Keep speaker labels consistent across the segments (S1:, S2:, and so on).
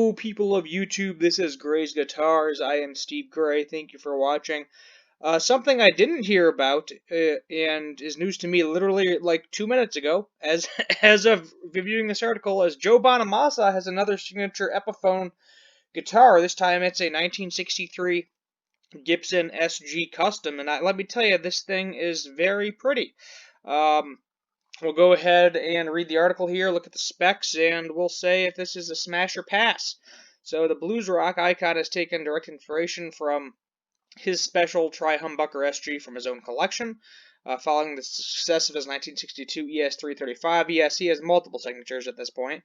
S1: Hello, people of YouTube. This is Gray's Guitars. I am Steve Gray. Thank you for watching. Something I didn't hear about and is news to me literally like 2 minutes ago, as as of reviewing this article, is Joe Bonamassa has another signature Epiphone guitar. This time it's a 1963 Gibson SG Custom, and let me tell you, this thing is very pretty. Um, We'll go ahead and read the article here, look at the specs, and we'll say if this is a smash or pass. So the blues rock icon has taken direct inspiration from his special Tri-Humbucker SG from his own collection. Following the success of his 1962 ES335, he has multiple signatures at this point.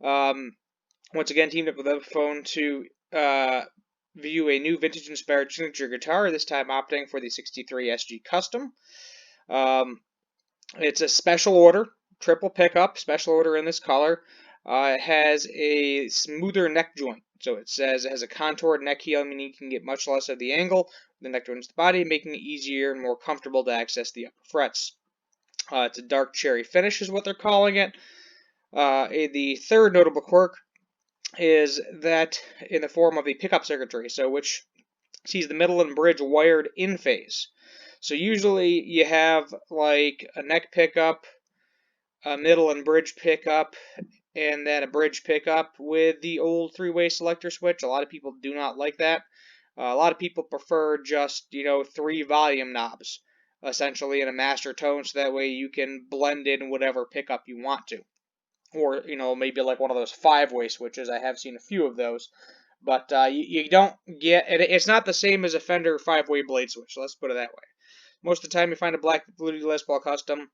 S1: Once again, teamed up with Epiphone to view a new vintage-inspired signature guitar, this time opting for the 63 SG Custom. It's a special order, triple pickup, special order in this color. It has a smoother neck joint. So it says it has a contoured neck heel, meaning you can get much less of the angle the neck joint to the body, making it easier and more comfortable to access the upper frets. It's a dark cherry finish is what they're calling it. The third notable quirk is that in the form of the pickup circuitry, so which sees the middle and bridge wired in phase. So usually you have like a neck pickup, a middle and bridge pickup, and then a bridge pickup with the old three-way selector switch. A lot of people do not like that. A lot of people prefer just, 3 volume knobs, essentially in a master tone, so that way you can blend in whatever pickup you want to. Or, maybe like one of those 5-way switches. I have seen a few of those. But you don't get, it's not the same as a Fender 5-way blade switch, let's put it that way. Most of the time you find a black Blue Les Paul Custom,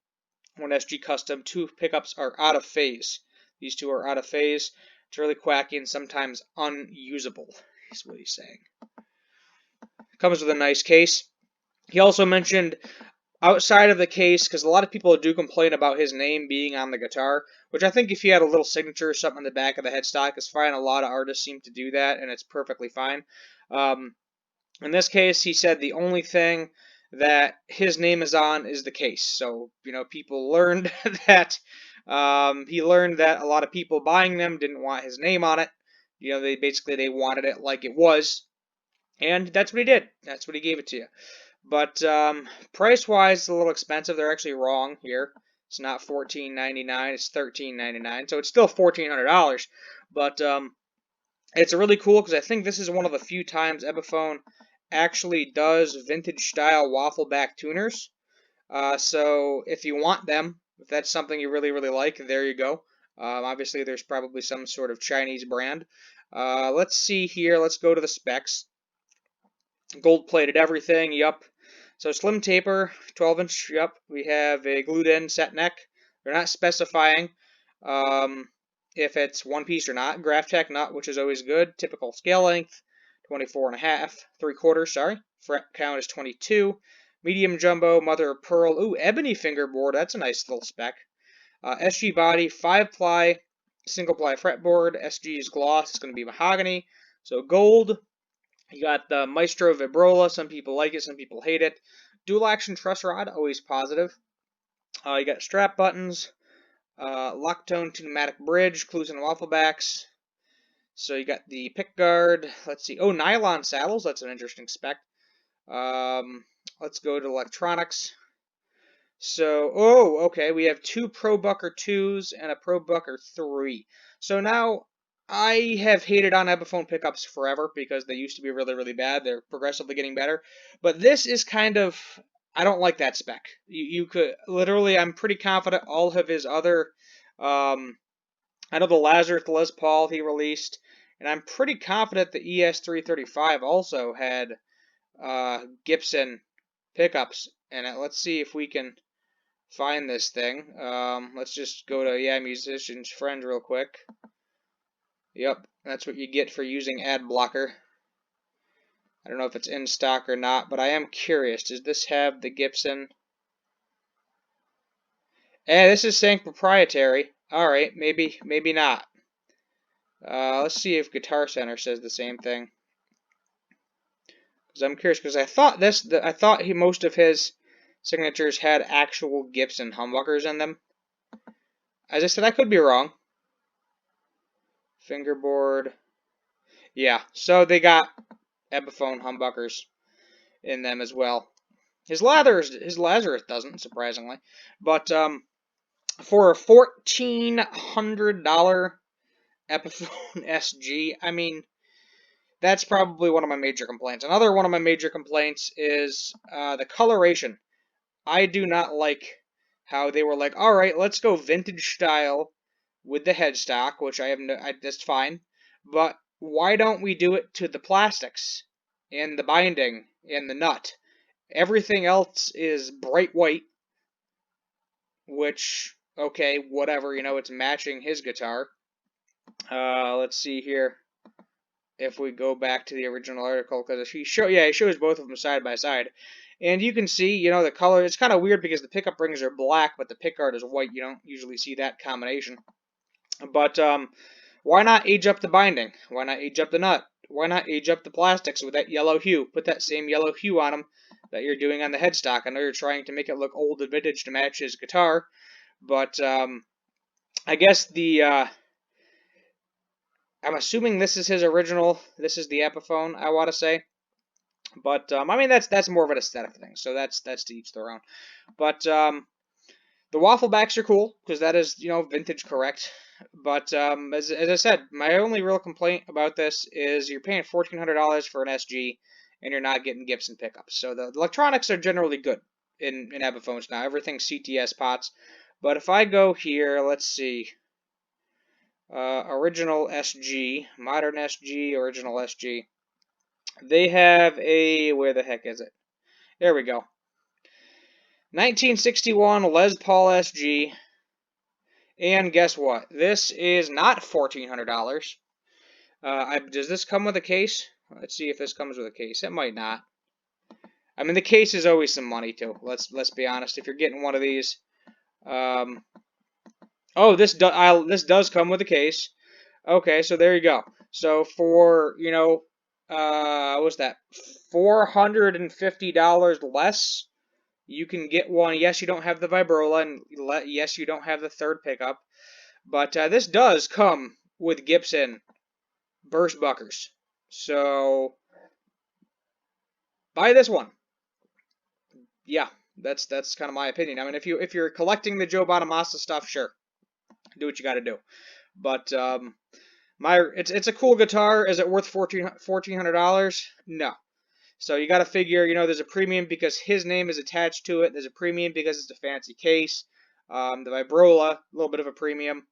S1: one SG Custom, 2 pickups are out of phase. These 2 are out of phase. It's really quacky and sometimes unusable, is what he's saying. Comes with a nice case. He also mentioned outside of the case, because a lot of people do complain about his name being on the guitar, which I think if he had a little signature or something in the back of the headstock is fine. A lot of artists seem to do that, and it's perfectly fine. In this case, he said the only thing that his name is on is the case. So, people learned that he learned that a lot of people buying them didn't want his name on it. They wanted it like it was, and that's what he did. That's what he gave it to you. But price-wise, it's a little expensive. They're actually wrong here. It's not $14.99. It's $13.99. So it's still $1,400. But it's really cool because I think this is one of the few times Epiphone actually does vintage-style waffle back tuners. So if you want them, if that's something you really, really like, there you go. Obviously, there's probably some sort of Chinese brand. Let's see here. Let's go to the specs. Gold-plated everything, yup. So slim taper, 12-inch, yup. We have a glued-in set neck. They're not specifying if it's one piece or not. Graph-Tech nut, which is always good. Typical scale length, 24.5, 3/4, sorry. Fret count is 22. Medium jumbo, mother of pearl. Ooh, ebony fingerboard. That's a nice little spec. SG body, 5-ply, single-ply fretboard. SG's gloss is going to be mahogany. So gold. You got the Maestro Vibrola. Some people like it, some people hate it. Dual action truss rod, always positive. You got strap buttons, lock tone to pneumatic bridge, clues and waffle backs. So you got the pick guard. Let's see. Oh, nylon saddles. That's an interesting spec. Let's go to electronics. So, okay. We have 2 Pro Bucker 2s and a Pro Bucker 3. So now, I have hated on Epiphone pickups forever because they used to be really, really bad. They're progressively getting better. But this is kind of, I don't like that spec. You could, literally, I'm pretty confident all of his other, I know the Lazarus Les Paul he released, and I'm pretty confident the ES335 also had Gibson pickups. And let's see if we can find this thing. Let's just go to, Musician's Friend real quick. Yep, that's what you get for using ad blocker. I don't know if it's in stock or not, but I am curious. Does this have the Gibson? This is saying proprietary. Alright, maybe not. Let's see if Guitar Center says the same thing. Because I'm curious, because I thought most of his signatures had actual Gibson humbuckers in them. As I said, I could be wrong. Fingerboard. Yeah, so they got Epiphone humbuckers in them as well. His Lazarus doesn't, surprisingly. But for a $1,400 Epiphone SG, I mean, that's probably one of my major complaints. Another one of my major complaints is the coloration. I do not like how they were like, all right, let's go vintage style with the headstock, which that's fine. But why don't we do it to the plastics and the binding and the nut? Everything else is bright white, which, okay, whatever, it's matching his guitar. Let's see here if we go back to the original article, because he shows both of them side by side. And you can see, the color, it's kind of weird because the pickup rings are black, but the pickguard is white. You don't usually see that combination. But why not age up the binding? Why not age up the nut? Why not age up the plastics with that yellow hue? Put that same yellow hue on them that you're doing on the headstock. I know you're trying to make it look old and vintage to match his guitar, but I guess I'm assuming this is his original. This is the Epiphone, I want to say. But I mean that's more of an aesthetic thing. So that's to each their own. But the waffle backs are cool because that is vintage correct. But as I said, my only real complaint about this is you're paying $1,400 for an SG and you're not getting Gibson pickups. So the electronics are generally good in Epiphones now. Everything's CTS pots. But if I go here, let's see. Original SG, modern SG, original SG. They have a, where the heck is it? There we go. 1961 Les Paul SG. And guess what? This is not $1,400. Does this come with a case? Let's see if this comes with a case. It might not. I mean, the case is always some money too. Let's be honest. If you're getting one of these, oh, this does come with a case. Okay, so there you go. So for what's that? $450 less, you can get one. Yes, you don't have the vibrola, and yes, you don't have the third pickup, but this does come with Gibson burst buckers. So buy this one. Yeah, that's kind of my opinion. I mean, if you're collecting the Joe Bonamassa stuff, sure, do what you got to do. But it's a cool guitar. Is it worth $1,400? No. So you got to figure, there's a premium because his name is attached to it. There's a premium because it's a fancy case. The vibrola, a little bit of a premium.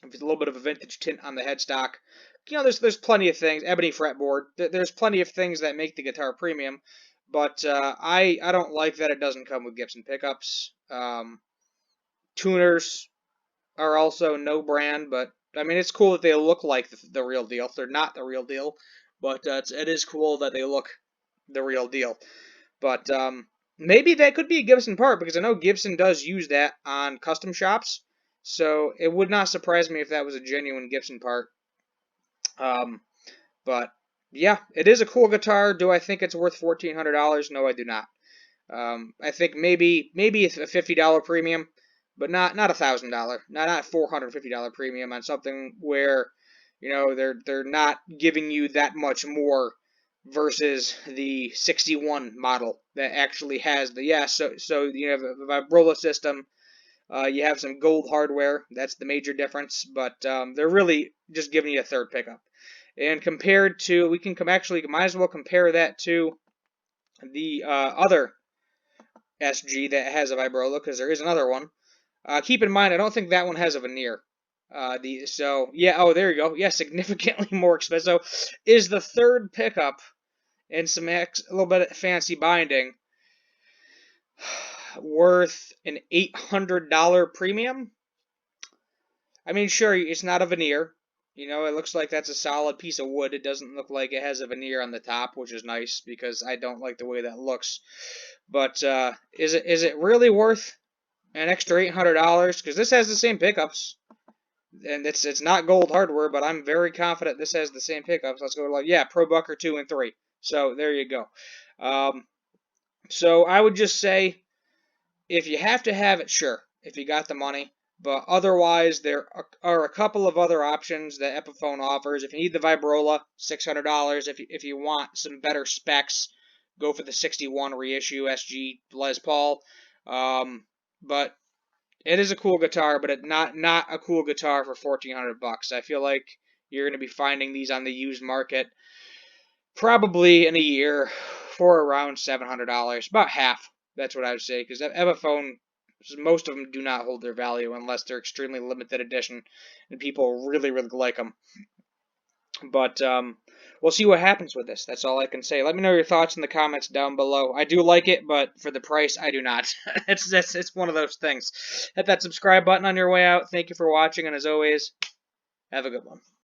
S1: There's a little bit of a vintage tint on the headstock. There's plenty of things. Ebony fretboard. There's plenty of things that make the guitar premium. But I don't like that it doesn't come with Gibson pickups. Tuners are also no brand, but I mean it's cool that they look like the real deal. They're not the real deal, but it is cool that they look the real deal. But maybe that could be a Gibson part because I know Gibson does use that on custom shops. So it would not surprise me if that was a genuine Gibson part. But yeah, it is a cool guitar. Do I think it's worth $1,400? No, I do not. I think maybe it's a $50 premium, but not $1,000, not $450 premium on something where they're not giving you that much more versus the 61 model that actually has the so you have a vibrola system. You have some gold hardware. That's the major difference, but they're really just giving you a third pickup. And compared to, might as well compare that to the other SG that has a vibrola because there is another one. Keep in mind, I don't think that one has a veneer. There you go. Yeah, significantly more expensive. So, is the third pickup and some a little bit of fancy binding worth an $800 premium? I mean, sure, it's not a veneer. It looks like that's a solid piece of wood. It doesn't look like it has a veneer on the top, which is nice because I don't like the way that looks. But is it really worth an extra $800? Because this has the same pickups, and it's not gold hardware, but I'm very confident this has the same pickups. Let's go Pro Bucker 2 and 3. So there you go. So I would just say, if you have to have it, sure, if you got the money. But otherwise, there are a couple of other options that Epiphone offers. If you need the Vibrola, $600. If you want some better specs, go for the 61 reissue SG Les Paul. But it is a cool guitar, but not a cool guitar for $1,400. I feel like you're going to be finding these on the used market probably in a year for around $700, about half. That's what I would say, because Epiphone, most of them do not hold their value unless they're extremely limited edition and people really, really like them. But we'll see what happens with this. That's all I can say. Let me know your thoughts in the comments down below. I do like it, but for the price, I do not. It's one of those things. Hit that subscribe button on your way out. Thank you for watching, and as always, have a good one.